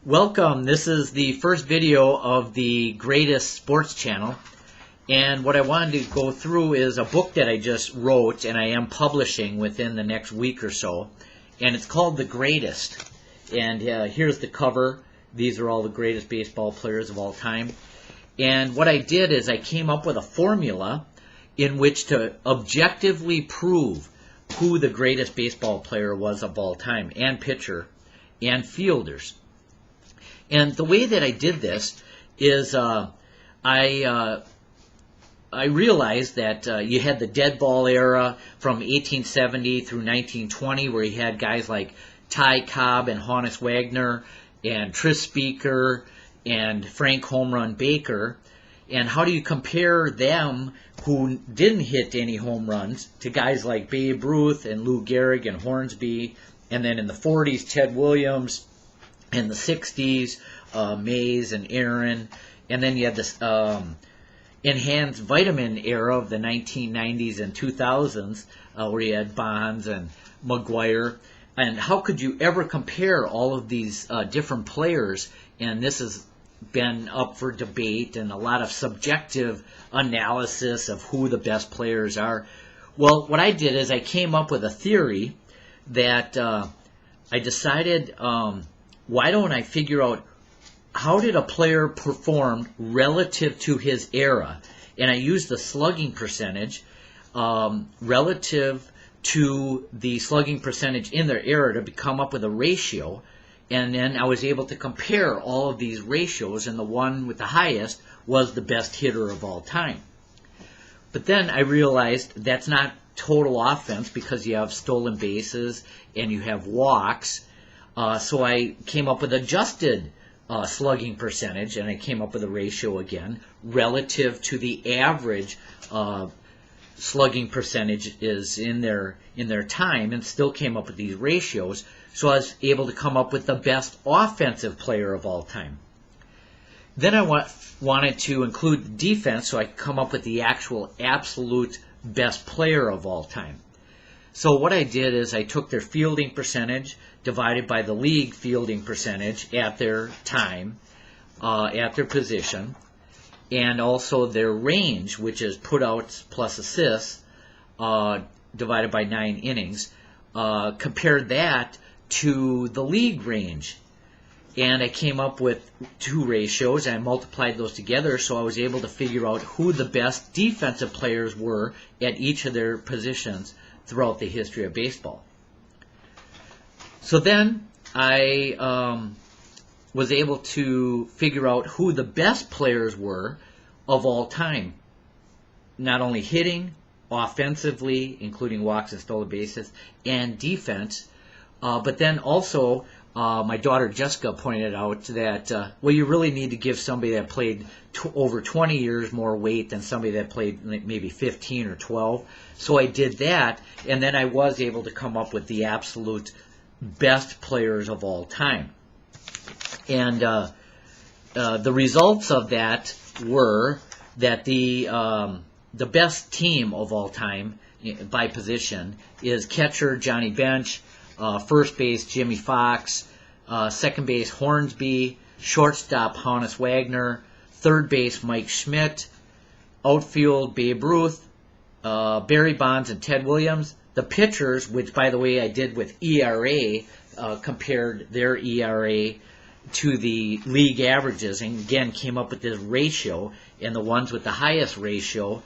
Welcome. This is the first video of the Greatest Sports channel. And what I wanted to go through is a book that I just wrote and I am publishing within the next week or so. And it's called The Greatest. And here's the cover. These are all the greatest baseball players of all time. And what I did is I came up with a formula in which to objectively prove who the greatest baseball player was of all time, and pitcher, and fielders. And the way that I did this is I realized that you had the dead ball era from 1870 through 1920, where you had guys like Ty Cobb and Honus Wagner and Tris Speaker and Frank Home Run Baker. And how do you compare them, who didn't hit any home runs, to guys like Babe Ruth and Lou Gehrig and Hornsby, and then in the 40s, Ted Williams, in the 60s, Mays and Aaron, and then you had this enhanced vitamin era of the 1990s and 2000s, where you had Bonds and McGwire. And how could you ever compare all of these different players? And this has been up for debate and a lot of subjective analysis of who the best players are. Well, what I did is I came up with a theory that I decided, why don't I figure out how did a player perform relative to his era? And I used the slugging percentage relative to the slugging percentage in their era to come up with a ratio. And then I was able to compare all of these ratios, and the one with the highest was the best hitter of all time. But then I realized that's not total offense, because you have stolen bases and you have walks. So I came up with adjusted slugging percentage, and I came up with a ratio again relative to the average slugging percentage is in their time, and still came up with these ratios. So I was able to come up with the best offensive player of all time. Then I wanted to include defense, so I could come up with the actual absolute best player of all time. So what I did is I took their fielding percentage divided by the league fielding percentage at their time, at their position, and also their range, which is putouts plus assists, divided by 9 innings. Compared that to the league range. And I came up with two ratios, and I multiplied those together, so I was able to figure out who the best defensive players were at each of their positions throughout the history of baseball. So then I was able to figure out who the best players were of all time, not only hitting, offensively, including walks and stolen bases, and defense, but then also my daughter Jessica pointed out that, well, you really need to give somebody that played over 20 years more weight than somebody that played maybe 15 or 12. So I did that, and then I was able to come up with the absolute best players of all time. And the results of that were that the best team of all time by position is catcher Johnny Bench, first base Jimmy Fox, second base Hornsby, shortstop Honus Wagner, third base Mike Schmidt, outfield Babe Ruth, Barry Bonds and Ted Williams. The pitchers, which by the way I did with ERA, compared their ERA to the league averages, and again came up with this ratio, and the ones with the highest ratio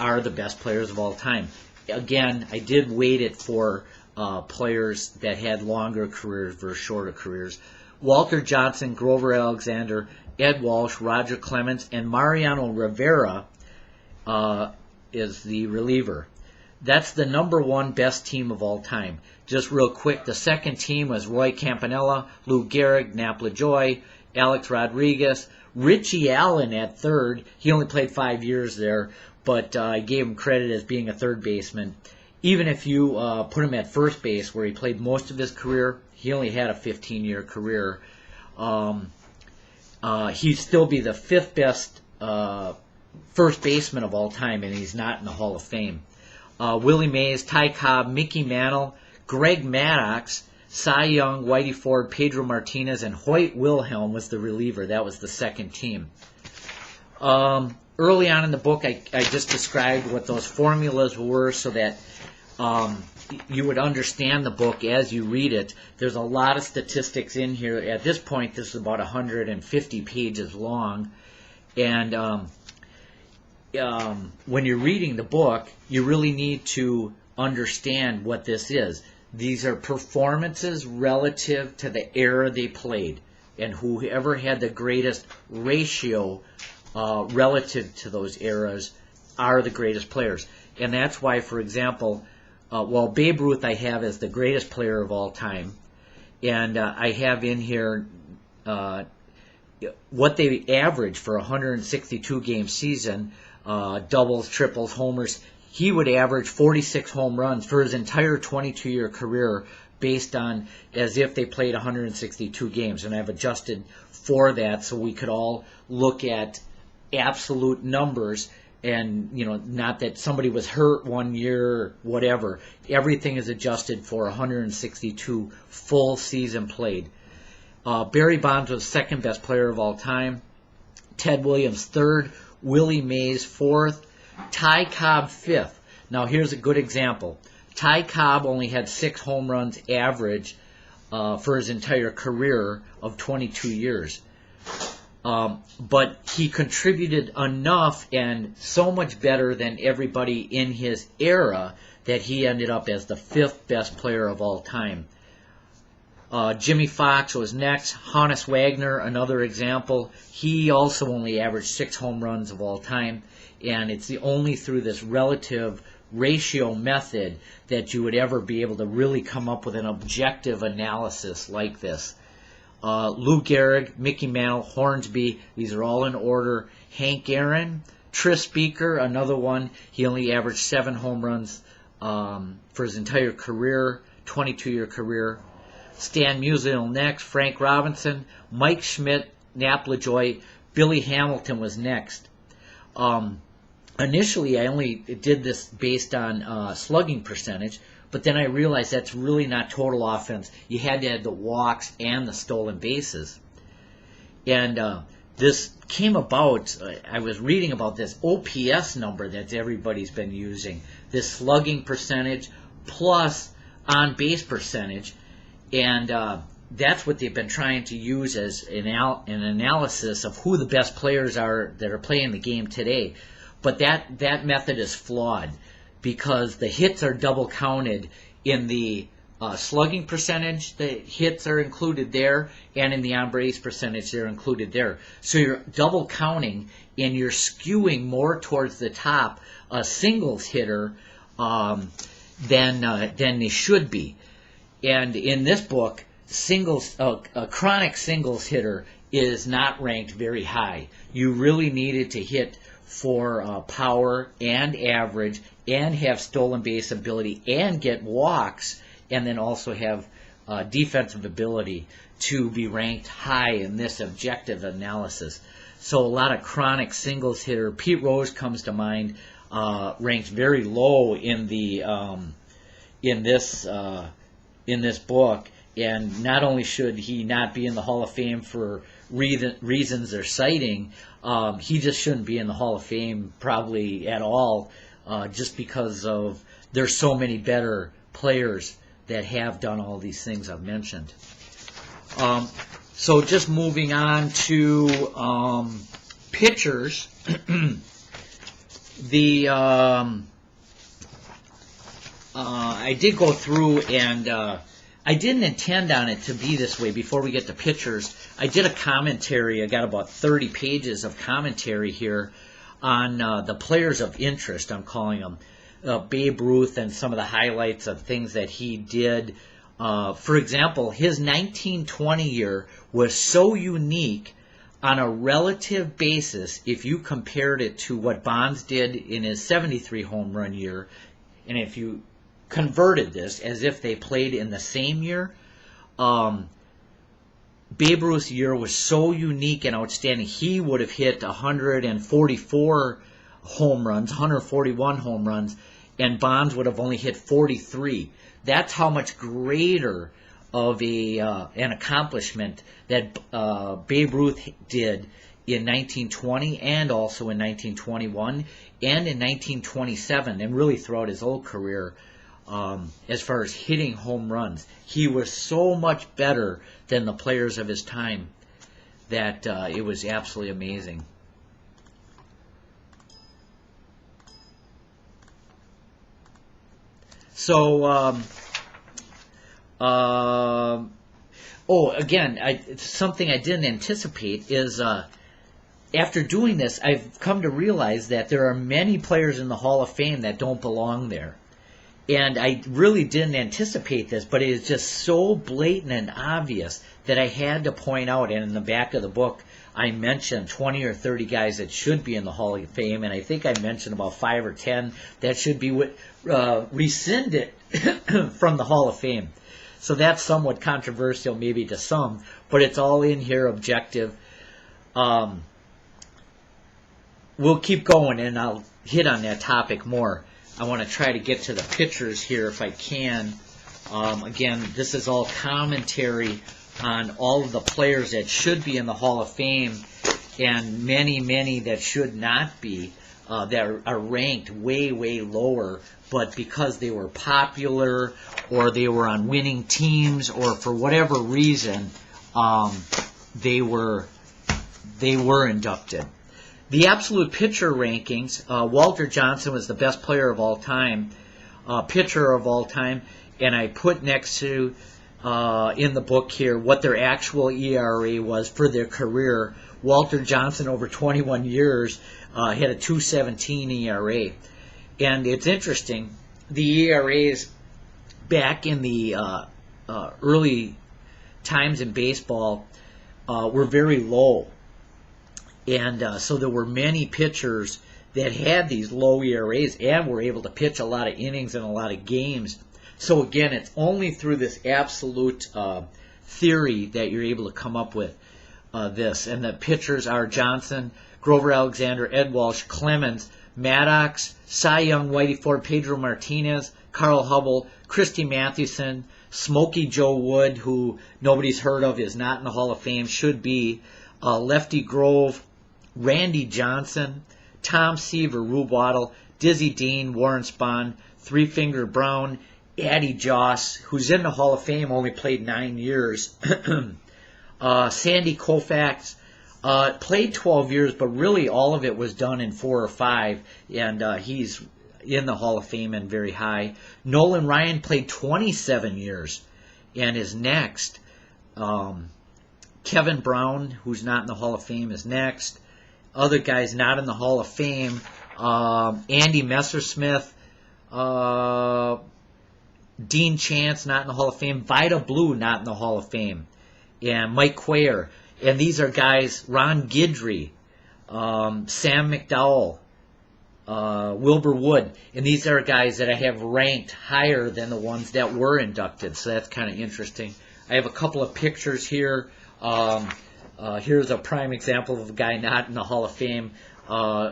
are the best players of all time. Again, I did weight it for players that had longer careers versus shorter careers. Walter Johnson, Grover Alexander, Ed Walsh, Roger Clemens, and Mariano Rivera is the reliever. That's the number one best team of all time. Just real quick, the second team was Roy Campanella, Lou Gehrig, Nap LaJoie, Alex Rodriguez, Richie Allen at third. He only played 5 years there, but I gave him credit as being a third baseman. Even if you put him at first base, where he played most of his career, he only had a 15-year career. He'd still be the fifth best first baseman of all time, and he's not in the Hall of Fame. Willie Mays, Ty Cobb, Mickey Mantle, Greg Maddux, Cy Young, Whitey Ford, Pedro Martinez, and Hoyt Wilhelm was the reliever. That was the second team. Early on in the book, I just described what those formulas were so that you would understand the book as you read it. There's a lot of statistics in here. At this point, this is about 150 pages long. And when you're reading the book, you really need to understand what this is. These are performances relative to the era they played. And whoever had the greatest ratio relative to those eras are the greatest players. And that's why, for example, Babe Ruth I have as the greatest player of all time. And I have in here what they average for a 162-game season, doubles, triples, homers. He would average 46 home runs for his entire 22-year career based on as if they played 162 games. And I've adjusted for that so we could all look at absolute numbers and, not that somebody was hurt one year or whatever. Everything is adjusted for 162 full season played. Barry Bonds was second best player of all time. Ted Williams third. Willie Mays fourth. Ty Cobb fifth. Now here's a good example. Ty Cobb only had 6 home runs average for his entire career of 22 years. But he contributed enough and so much better than everybody in his era that he ended up as the 5th best player of all time. Jimmy Fox was next. Honus Wagner, another example. He also only averaged 6 home runs of all time. And it's only through this relative ratio method that you would ever be able to really come up with an objective analysis like this. Lou Gehrig, Mickey Mantle, Hornsby, these are all in order. Hank Aaron, Tris Speaker, another one. He only averaged 7 home runs for his entire career, 22-year career. Stan Musial next. Frank Robinson, Mike Schmidt, Nap LaJoie, Billy Hamilton was next. Initially, I only did this based on slugging percentage, but then I realized that's really not total offense. You had to add the walks and the stolen bases. And this came about, I was reading about this OPS number that everybody's been using, this slugging percentage plus on-base percentage, and that's what they've been trying to use as an analysis of who the best players are that are playing the game today. But that method is flawed because the hits are double counted in the slugging percentage. The hits are included there, and in the on-base percentage they're included there. So you're double counting, and you're skewing more towards the top a singles hitter than they should be. And in this book, a chronic singles hitter is not ranked very high. You really needed to hit for power and average and have stolen base ability and get walks and then also have defensive ability to be ranked high in this objective analysis. So a lot of chronic singles hitter. Pete Rose comes to mind, ranked very low in the in this book. And not only should he not be in the Hall of Fame for reasons they're citing, he just shouldn't be in the Hall of Fame probably at all, just because of there's so many better players that have done all these things I've mentioned. So just moving on to pitchers, I did go through and I didn't intend on it to be this way. Before we get to pitchers, I did a commentary. I got about 30 pages of commentary here on the players of interest, I'm calling them, Babe Ruth, and some of the highlights of things that he did. For example, his 1920 year was so unique on a relative basis if you compared it to what Bonds did in his 73 home run year, and if you converted this as if they played in the same year. Babe Ruth's year was so unique and outstanding. He would have hit 144 home runs, 141 home runs, and Bonds would have only hit 43. That's how much greater of an accomplishment that Babe Ruth did in 1920 and also in 1921 and in 1927, and really throughout his whole career. As far as hitting home runs, he was so much better than the players of his time that it was absolutely amazing. So, again, something I didn't anticipate is after doing this, I've come to realize that there are many players in the Hall of Fame that don't belong there. And I really didn't anticipate this, but it is just so blatant and obvious that I had to point out. And in the back of the book, I mentioned 20 or 30 guys that should be in the Hall of Fame, and I think I mentioned about 5 or 10 that should be rescinded from the Hall of Fame. So that's somewhat controversial maybe to some, but it's all in here, objective. We'll keep going, and I'll hit on that topic more. I want to try to get to the pitchers here if I can. Again, this is all commentary on all of the players that should be in the Hall of Fame and many, many that should not be, that are ranked way, way lower, but because they were popular or they were on winning teams or for whatever reason, they were inducted. The absolute pitcher rankings, Walter Johnson was the best player of all time, pitcher of all time, and I put next to, in the book here, what their actual ERA was for their career. Walter Johnson, over 21 years, had a 2.17 ERA. And it's interesting, the ERAs back in the early times in baseball were very low. And so there were many pitchers that had these low ERAs and were able to pitch a lot of innings and a lot of games. So again, it's only through this absolute theory that you're able to come up with this. And the pitchers are Johnson, Grover Alexander, Ed Walsh, Clemens, Maddox, Cy Young, Whitey Ford, Pedro Martinez, Carl Hubble, Christy Mathewson, Smokey Joe Wood, who nobody's heard of, is not in the Hall of Fame, should be, Lefty Grove, Randy Johnson, Tom Seaver, Rube Waddle, Dizzy Dean, Warren Spahn, Three Finger Brown, Addie Joss, who's in the Hall of Fame, only played 9 years. Sandy Koufax played 12 years, but really all of it was done in 4 or 5, and he's in the Hall of Fame and very high. Nolan Ryan played 27 years and is next. Kevin Brown, who's not in the Hall of Fame, is next. Other guys not in the Hall of Fame, Andy Messersmith, Dean Chance, not in the Hall of Fame, Vida Blue, not in the Hall of Fame, and Mike Cuellar. And these are guys, Ron Guidry, Sam McDowell, Wilbur Wood, and these are guys that I have ranked higher than the ones that were inducted, so that's kind of interesting. I have a couple of pictures here. Here's a prime example of a guy not in the Hall of Fame,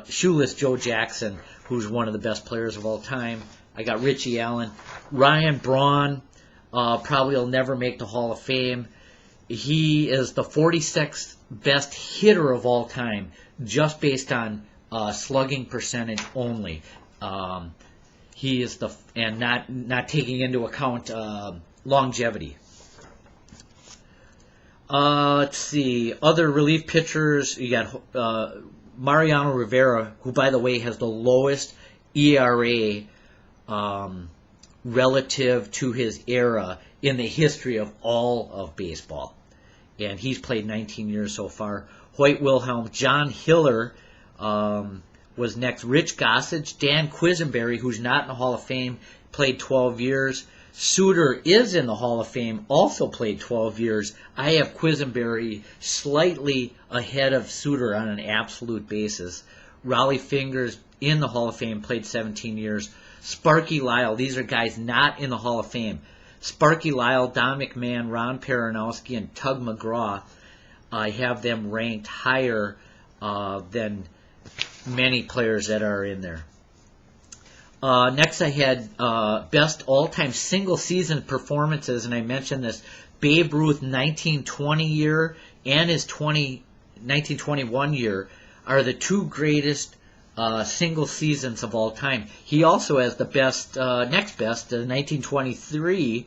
Shoeless Joe Jackson, who's one of the best players of all time. I got Richie Allen. Ryan Braun probably will never make the Hall of Fame. He is the 46th best hitter of all time, just based on slugging percentage only. He is and not taking into account longevity. Let's see. Other relief pitchers, you got Mariano Rivera, who, by the way, has the lowest ERA relative to his era in the history of all of baseball. And he's played 19 years so far. Hoyt Wilhelm, John Hiller was next. Rich Gossage, Dan Quisenberry, who's not in the Hall of Fame, played 12 years. Suter is in the Hall of Fame, also played 12 years. I have Quisenberry slightly ahead of Suter on an absolute basis. Raleigh Fingers in the Hall of Fame, played 17 years. Sparky Lyle, these are guys not in the Hall of Fame. Sparky Lyle, Don McMahon, Ron Peronowski, and Tug McGraw, I have them ranked higher than many players that are in there. Next I had best all-time single-season performances, and I mentioned this Babe Ruth 1920 year and his 1921 year are the two greatest single seasons of all time. He also has the best, next best, 1923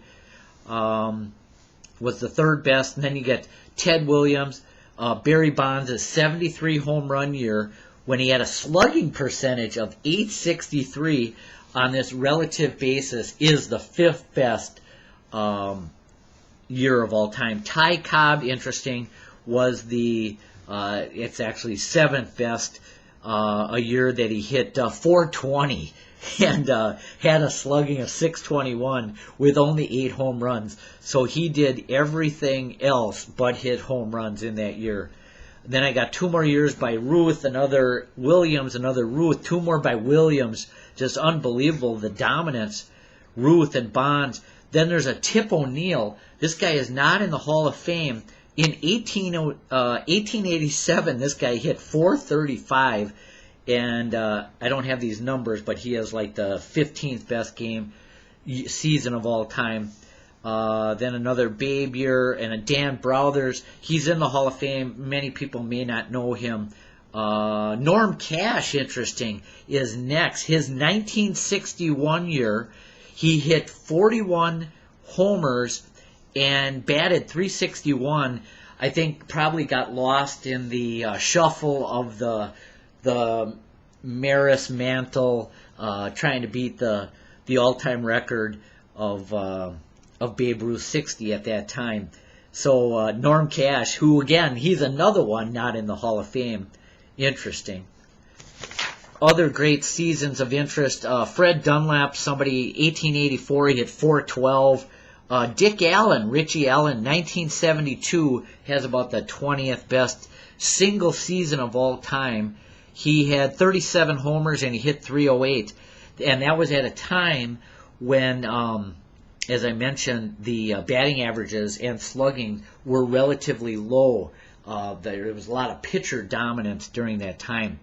was the third best, and then you get Ted Williams, Barry Bonds' 73 home run year when he had a slugging percentage of .863 on this relative basis is the fifth best year of all time. Ty Cobb, interesting, was it's actually seventh best, a year that he hit .420 and had a slugging of .621 with only 8 home runs. So he did everything else but hit home runs in that year. Then I got 2 more years by Ruth, another Williams, another Ruth, 2 more by Williams. Just unbelievable, the dominance. Ruth and Bonds. Then there's a Tip O'Neill. This guy is not in the Hall of Fame. In 1887, this guy hit .435. And I don't have these numbers, but he has like the 15th best season of all time. Then another Babe year and a Dan Brothers. He's in the Hall of Fame. Many people may not know him. Norm Cash, interesting, is next. His 1961 year, he hit 41 homers and batted .361. I think probably got lost in the shuffle of the Maris Mantle trying to beat the all-time record of Babe Ruth 60 at that time. So Norm Cash, who again, he's another one not in the Hall of Fame. Interesting. Other great seasons of interest. Fred Dunlap, somebody, 1884, he hit .412. Dick Allen, Richie Allen, 1972, has about the 20th best single season of all time. He had 37 homers and he hit .308. And that was at a time when, as I mentioned, the batting averages and slugging were relatively low. There was a lot of pitcher dominance during that time.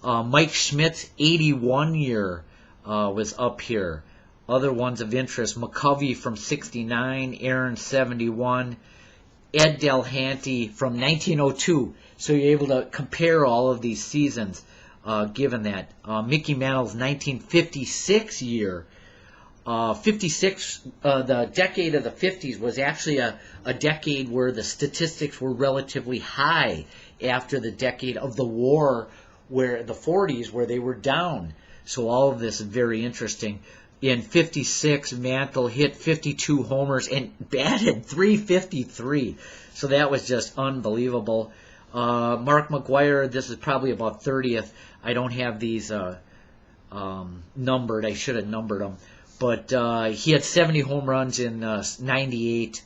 Mike Schmidt's 81 year was up here. Other ones of interest, McCovey from 69, Aaron 71, Ed Delhanty from 1902. So you're able to compare all of these seasons given that. Mickey Mantle's 1956 year. 56, the decade of the 50s was actually a decade where the statistics were relatively high after the decade of the war, where the 40s, where they were down. So all of this is very interesting. In 56, Mantle hit 52 homers and batted .353. So that was just unbelievable. Mark McGwire, this is probably about 30th. I don't have these numbered. I should have numbered them. But he had 70 home runs in 98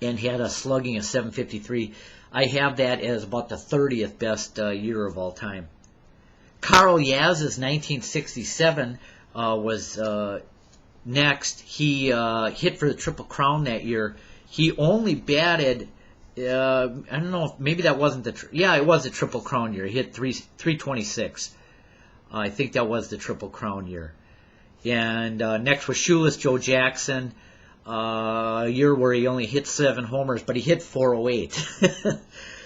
and he had a slugging of .753. I have that as about the 30th best year of all time. Carl Yaz's 1967 was next. He hit for the Triple Crown that year. He only batted, I don't know, if maybe that wasn't it was the Triple Crown year. He hit 326. I think that was the Triple Crown year. And next was Shoeless Joe Jackson, a year where he only hit 7 homers, but he hit .408.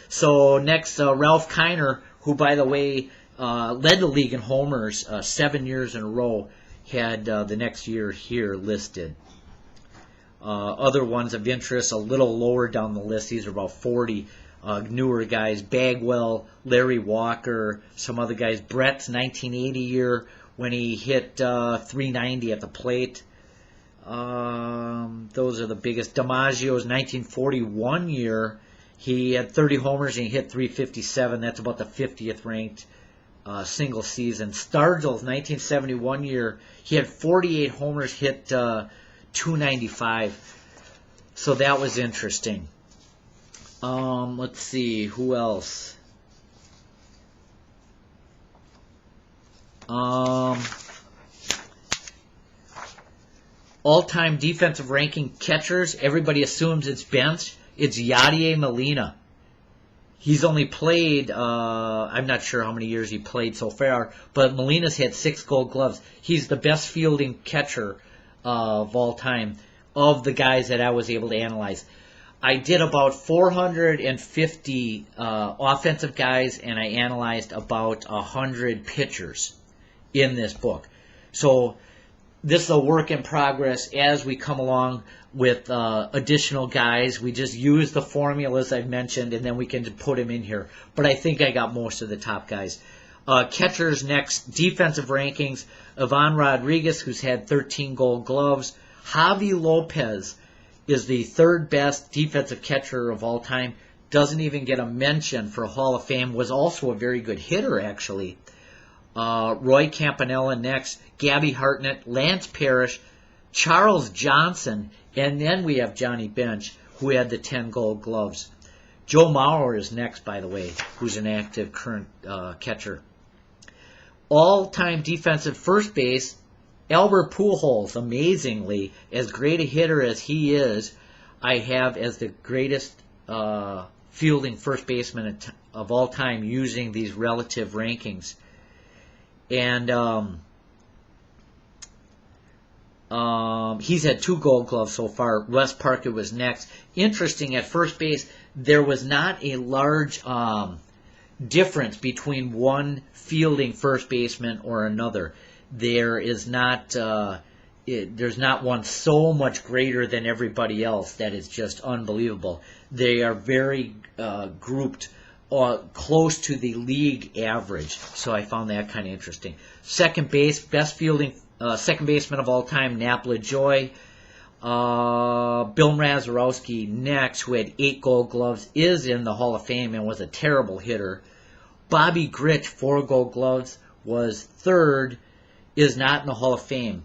So next, Ralph Kiner, who, by the way, led the league in homers 7 years in a row, had the next year here listed. Other ones of interest, a little lower down the list. These are about 40 newer guys. Bagwell, Larry Walker, some other guys. Brett's 1980 year when he hit .390 at the plate. Those are the biggest. DiMaggio's 1941 year, he had 30 homers and he hit .357. That's about the 50th ranked single season. Stargell's 1971 year, he had 48 homers, hit .295. So that was interesting. Let's see, who else? All-time defensive ranking catchers, everybody assumes it's Bench. It's Yadier Molina. He's only played, I'm not sure how many years he played so far, but Molina's had 6 Gold Gloves. He's the best fielding catcher of all time. of the guys that I was able to analyze. I did about 450 offensive guys, and I analyzed about 100 pitchers in this book. So this is a work in progress as we come along with additional guys. We just use the formulas I've mentioned, and then we can put them in here. But I think I got most of the top guys. Catchers next, defensive rankings. Ivan Rodriguez, who's had 13 Gold Gloves. Javi Lopez is the third best defensive catcher of all time. Doesn't even get a mention for Hall of Fame. Was also a very good hitter, actually. Roy Campanella next. Gabby Hartnett, Lance Parrish, Charles Johnson, and then we have Johnny Bench, who had the 10 Gold Gloves. Joe Mauer is next, by the way, who's an active current catcher. All-time defensive first base, Albert Pujols, amazingly, as great a hitter as he is, I have as the greatest fielding first baseman of all time using these relative rankings. And he's had 2 Gold Gloves so far. Wes Parker was next. Interesting, at first base, there was not a large difference between one fielding first baseman or another. There is not there's not one so much greater than everybody else that is just unbelievable. They are very grouped close to the league average, so I found that kind of interesting. Second base, best fielding second baseman of all time, Nap Lajoie. Bill Mazeroski next, who had 8 Gold Gloves, is in the Hall of Fame and was a terrible hitter. Bobby Grich, 4 Gold Gloves, was third, is not in the Hall of Fame.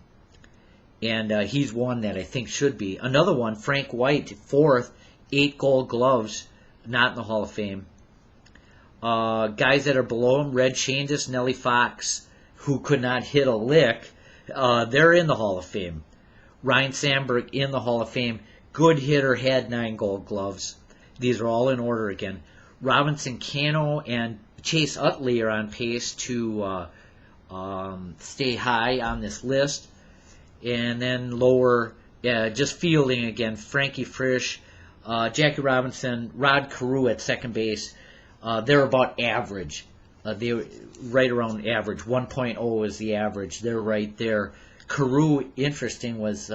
And he's one that I think should be. Another one, Frank White, 4th, 8 Gold Gloves, not in the Hall of Fame. Guys that are below him, Red Shandis, Nellie Fox, who could not hit a lick, they're in the Hall of Fame. Ryne Sandberg in the Hall of Fame. Good hitter, had 9 Gold Gloves. These are all in order again. Robinson Cano and Chase Utley are on pace to stay high on this list. And then lower, just fielding again, Frankie Frisch, Jackie Robinson, Rod Carew at second base. They're about average. They're right around average. 1.0 is the average. They're right there. Carew, interesting, was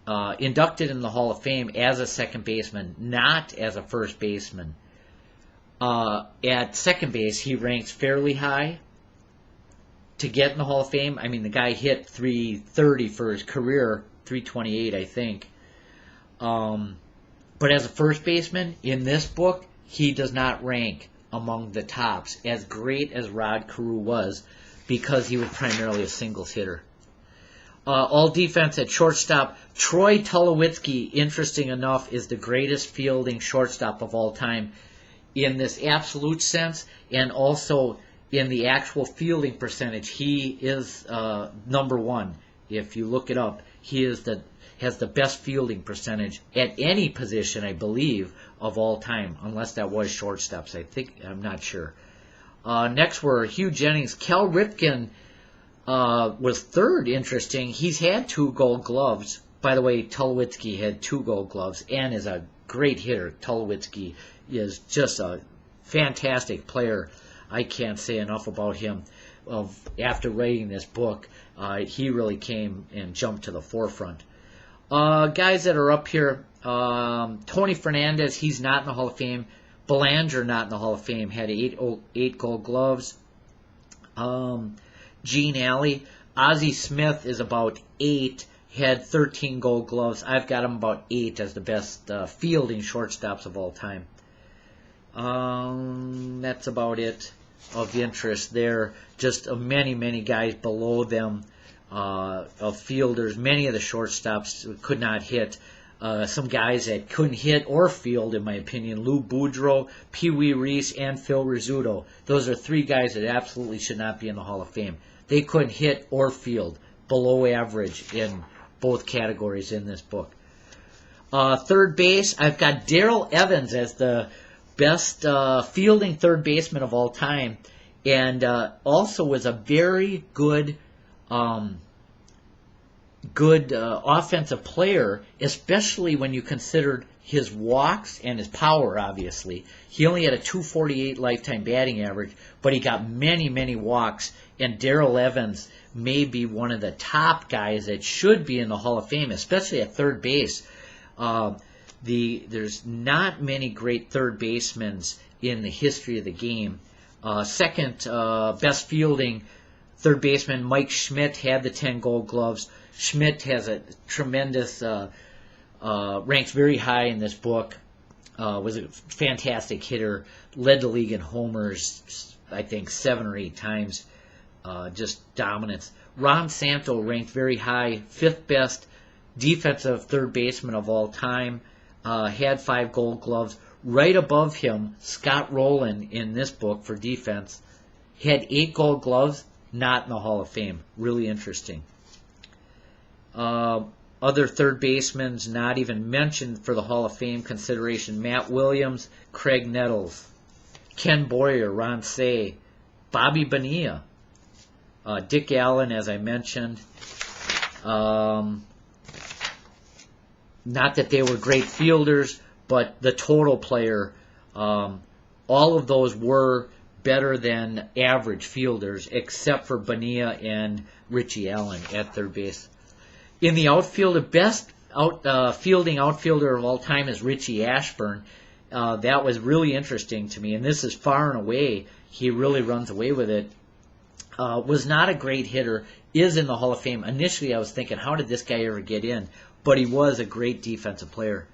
inducted in the Hall of Fame as a second baseman, not as a first baseman. At second base, he ranks fairly high to get in the Hall of Fame. I mean, the guy hit 330 for his career, 328, I think. But as a first baseman, in this book, he does not rank among the tops, as great as Rod Carew was, because he was primarily a singles hitter. All defense at shortstop. Troy Tulowitzki, interesting enough, is the greatest fielding shortstop of all time in this absolute sense, and also in the actual fielding percentage. He is number one. If you look it up, he is has the best fielding percentage at any position, I believe, of all time, unless that was shortstops. I'm not sure. Next were Hugh Jennings. Cal Ripken was third, interesting. He's had 2 Gold Gloves. By the way, Tulowitzki had 2 Gold Gloves and is a great hitter. Tulowitzki is just a fantastic player. I can't say enough about him. After writing this book, he really came and jumped to the forefront. Guys that are up here, Tony Fernandez, he's not in the Hall of Fame. Belanger, not in the Hall of Fame, had 8 Gold Gloves. Gene Alley. Ozzie Smith is about 8, had 13 Gold Gloves. I've got him about 8 as the best fielding shortstops of all time. That's about it of interest there. Just many, many guys below them of fielders. Many of the shortstops could not hit. Some guys that couldn't hit or field, in my opinion. Lou Boudreau, Pee Wee Reese, and Phil Rizzuto. Those are 3 guys that absolutely should not be in the Hall of Fame. They couldn't hit or field. Below average in both categories in this book. Third base, I've got Darrell Evans as the best fielding third baseman of all time, and also was a very good good offensive player, especially when you considered his walks and his power, obviously. He only had a 248 lifetime batting average, but he got many, many walks, and Darrell Evans may be one of the top guys that should be in the Hall of Fame, especially at third base. There's not many great third basemen in the history of the game. Second best fielding third baseman Mike Schmidt had the 10 Gold Gloves. Schmidt has a tremendous, ranks very high in this book, was a fantastic hitter, led the league in homers, I think 7 or 8 times, just dominance. Ron Santo ranked very high, 5th best defensive third baseman of all time, had 5 Gold Gloves. Right above him, Scott Rowland in this book for defense had 8 Gold Gloves, not in the Hall of Fame. Really interesting. Other third basemen not even mentioned for the Hall of Fame consideration: Matt Williams, Craig Nettles, Ken Boyer, Ron Cey, Bobby Bonilla, Dick Allen, as I mentioned. Not that they were great fielders, but the total player, all of those were better than average fielders, except for Bonilla and Richie Allen at third base. In the outfield, the best fielding outfielder of all time is Richie Ashburn. That was really interesting to me, and this is far and away, he really runs away with it. Was not a great hitter, is in the Hall of Fame. Initially I was thinking, how did this guy ever get in? But he was a great defensive player.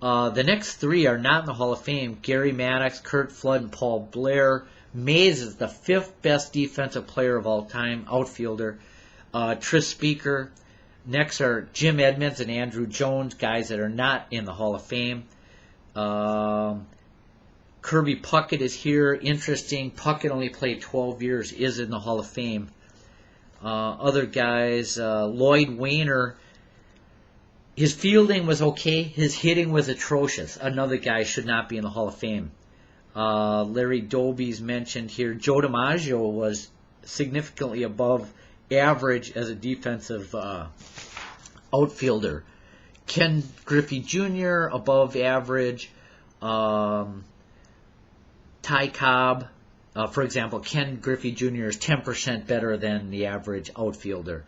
The next 3 are not in the Hall of Fame: Gary Maddox, Curt Flood, and Paul Blair. Mays is the 5th best defensive player of all time, outfielder. Tris Speaker. Next are Jim Edmonds and Andrew Jones, guys that are not in the Hall of Fame. Kirby Puckett is here. Interesting. Puckett only played 12 years, is in the Hall of Fame. Other guys, Lloyd Wainer. His fielding was okay. His hitting was atrocious. Another guy should not be in the Hall of Fame. Larry Doby's mentioned here. Joe DiMaggio was significantly above average as a defensive outfielder. Ken Griffey Jr. above average. Ty Cobb, for example, Ken Griffey Jr. is 10% better than the average outfielder.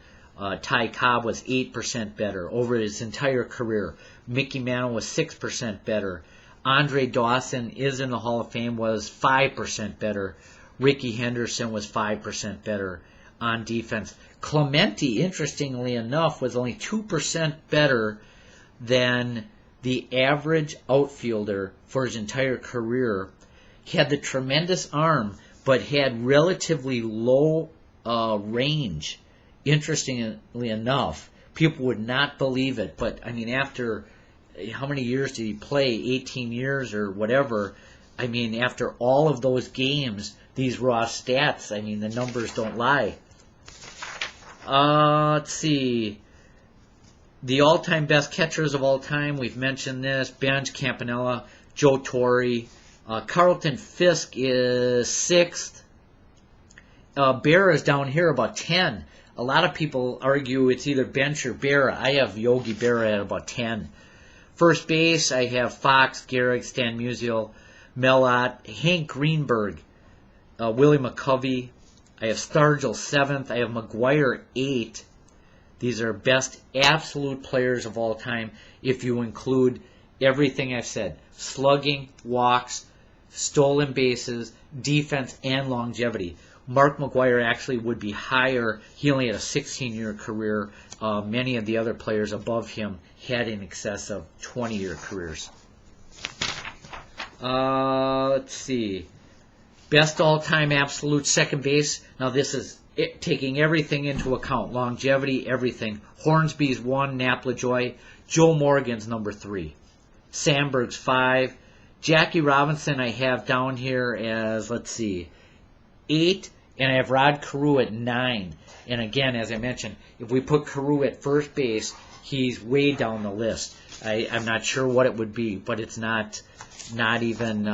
Ty Cobb was 8% better over his entire career. Mickey Mantle was 6% better. Andre Dawson is in the Hall of Fame, was 5% better. Rickey Henderson was 5% better on defense. Clemente, interestingly enough, was only 2% better than the average outfielder for his entire career. He had the tremendous arm, but had relatively low range. Interestingly enough, people would not believe it, but I mean, after how many years did he play? 18 years or whatever. I mean, after all of those games, these raw stats, I mean, the numbers don't lie. Let's see. The all-time best catchers of all time, we've mentioned this: Benj, Campanella, Joe Torre. Carlton Fisk is 6th. Berra is down here about 10. A lot of people argue it's either Bench or Berra. I have Yogi Berra at about 10. First base, I have Fox, Gehrig, Stan Musial, Mellott, Hank Greenberg, Willie McCovey. I have Stargell 7th. I have McGuire 8. These are best absolute players of all time if you include everything I've said: slugging, walks, stolen bases, defense, and longevity. Mark McGuire actually would be higher. He only had a 16-year career. Many of the other players above him had in excess of 20-year careers. Let's see. Best all-time absolute second base. Now this is taking everything into account. Longevity, everything. Hornsby's 1, Nap LaJoy. Joe Morgan's number 3. Sandberg's 5. Jackie Robinson I have down here as, let's see, 8, and I have Rod Carew at 9. And again, as I mentioned, if we put Carew at first base, he's way down the list. I'm not sure what it would be, but it's not even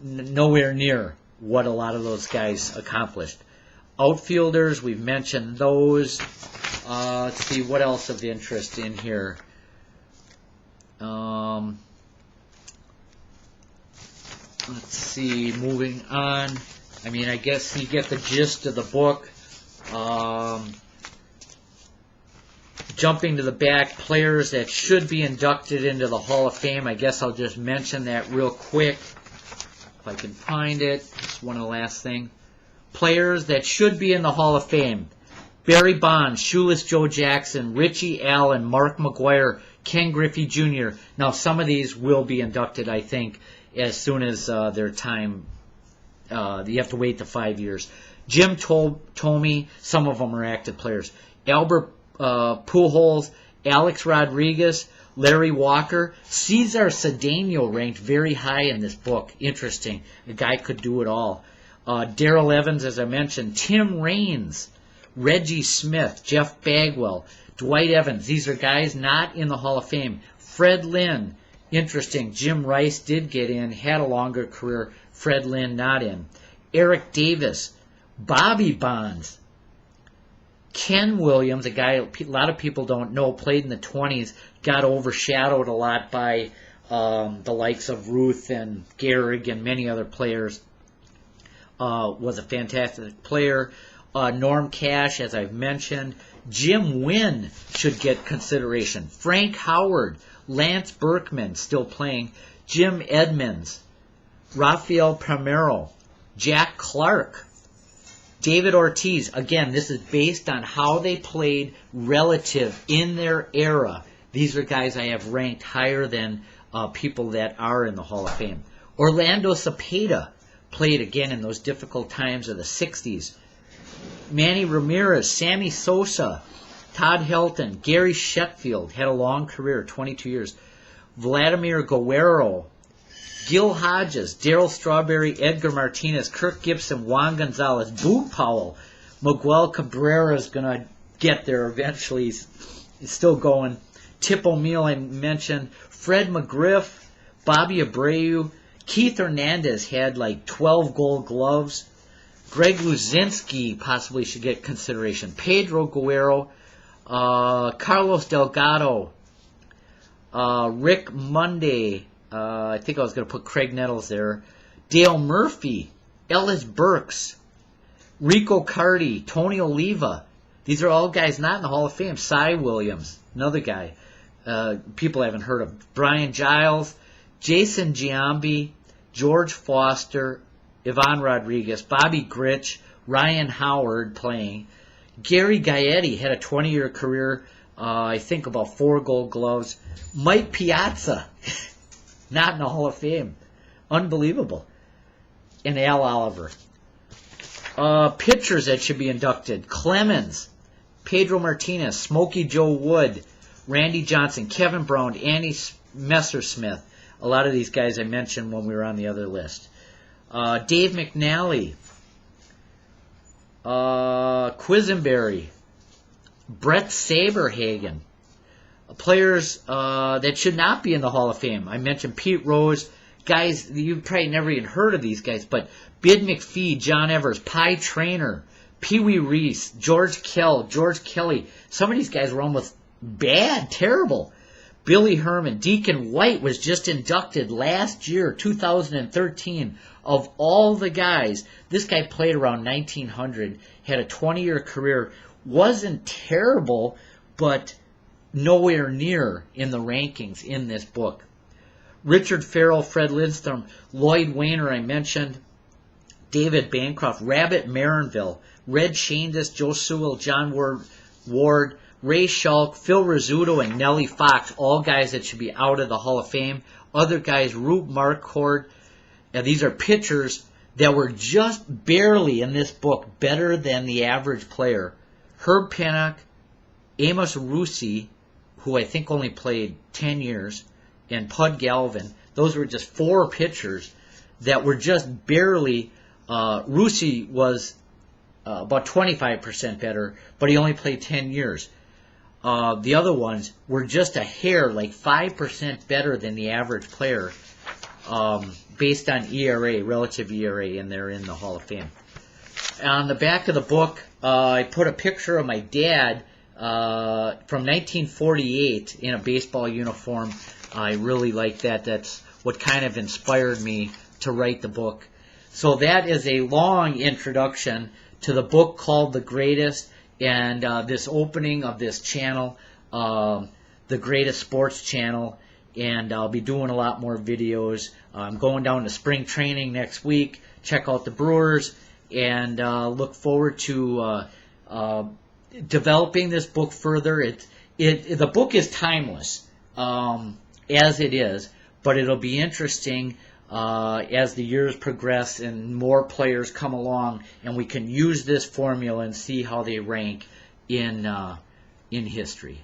nowhere near what a lot of those guys accomplished. Outfielders, we've mentioned those. Let's see, what else of interest in here? Let's see, moving on. I mean, I guess you get the gist of the book. Jumping to the back, players that should be inducted into the Hall of Fame. I guess I'll just mention that real quick, if I can find it. It's one of the last things. Players that should be in the Hall of Fame: Barry Bonds, Shoeless Joe Jackson, Richie Allen, Mark McGwire, Ken Griffey Jr. Now, some of these will be inducted, I think, as soon as their time. You have to wait the 5 years. Jim Thome, some of them are active players. Albert Pujols, Alex Rodriguez, Larry Walker, Cesar Cedeno ranked very high in this book. Interesting. The guy could do it all. Darrell Evans, as I mentioned. Tim Raines, Reggie Smith, Jeff Bagwell, Dwight Evans. These are guys not in the Hall of Fame. Fred Lynn, interesting. Jim Rice did get in, had a longer career. Fred Lynn not in. Eric Davis, Bobby Bonds, Ken Williams, a guy a lot of people don't know, played in the 20s, got overshadowed a lot by the likes of Ruth and Gehrig and many other players. Was a fantastic player. Norm Cash, as I've mentioned. Jim Wynn should get consideration. Frank Howard, Lance Berkman, still playing. Jim Edmonds, Rafael Palmeiro, Jack Clark, David Ortiz. Again, this is based on how they played relative in their era. These are guys I have ranked higher than people that are in the Hall of Fame. Orlando Cepeda played again in those difficult times of the 60s. Manny Ramirez, Sammy Sosa, Todd Helton, Gary Sheffield had a long career, 22 years. Vladimir Guerrero, Gil Hodges, Darryl Strawberry, Edgar Martinez, Kirk Gibson, Juan Gonzalez, Boog Powell. Miguel Cabrera is going to get there eventually. He's still going. Tip O'Neill, I mentioned. Fred McGriff, Bobby Abreu. Keith Hernandez had like 12 gold gloves. Greg Luzinski possibly should get consideration. Pedro Guerrero, Carlos Delgado, Rick Monday. I think I was going to put Craig Nettles there. Dale Murphy, Ellis Burks, Rico Carty, Tony Oliva. These are all guys not in the Hall of Fame. Cy Williams, another guy people haven't heard of. Brian Giles, Jason Giambi, George Foster, Ivan Rodriguez, Bobby Grich, Ryan Howard playing. Gary Gaetti had a 20-year career, I think about 4 gold gloves. Mike Piazza, not in the Hall of Fame. Unbelievable. And Al Oliver. Pitchers that should be inducted: Clemens, Pedro Martinez, Smokey Joe Wood, Randy Johnson, Kevin Brown, Andy Messersmith. A lot of these guys I mentioned when we were on the other list. Dave McNally, Quisenberry, Brett Saberhagen. Players that should not be in the Hall of Fame. I mentioned Pete Rose. Guys, you've probably never even heard of these guys, but Bid McPhee, John Evers, Pie Traynor, Pee Wee Reese, George Kelly. Some of these guys were almost bad, terrible. Billy Herman, Deacon White was just inducted last year, 2013. Of all the guys, this guy played around 1900, had a 20-year career, wasn't terrible, but nowhere near in the rankings in this book. Richard Farrell, Fred Lindstrom, Lloyd Wainer, I mentioned, David Bancroft, Rabbit Marinville, Red Shandis, Joe Sewell, John Ward, Ray Shulk, Phil Rizzuto, and Nellie Fox, all guys that should be out of the Hall of Fame. Other guys, Rube Marquardt. Now, these are pitchers that were just barely in this book better than the average player. Herb Pennock, Amos Russi, who I think only played 10 years, and Pud Galvin. Those were just 4 pitchers that were just barely. Russi was about 25% better, but he only played 10 years. The other ones were just a hair, like 5% better than the average player, based on ERA, relative ERA, and they're in the Hall of Fame. On the back of the book, I put a picture of my dad from 1948 in a baseball uniform. I really like that. That's what kind of inspired me to write the book. So that is a long introduction to the book called The Greatest, and this opening of this channel, The Greatest Sports Channel, and I'll be doing a lot more videos. I'm going down to spring training next week. Check out the Brewers, and look forward to developing this book further. The book is timeless, as it is, but it'll be interesting as the years progress and more players come along, and we can use this formula and see how they rank in history.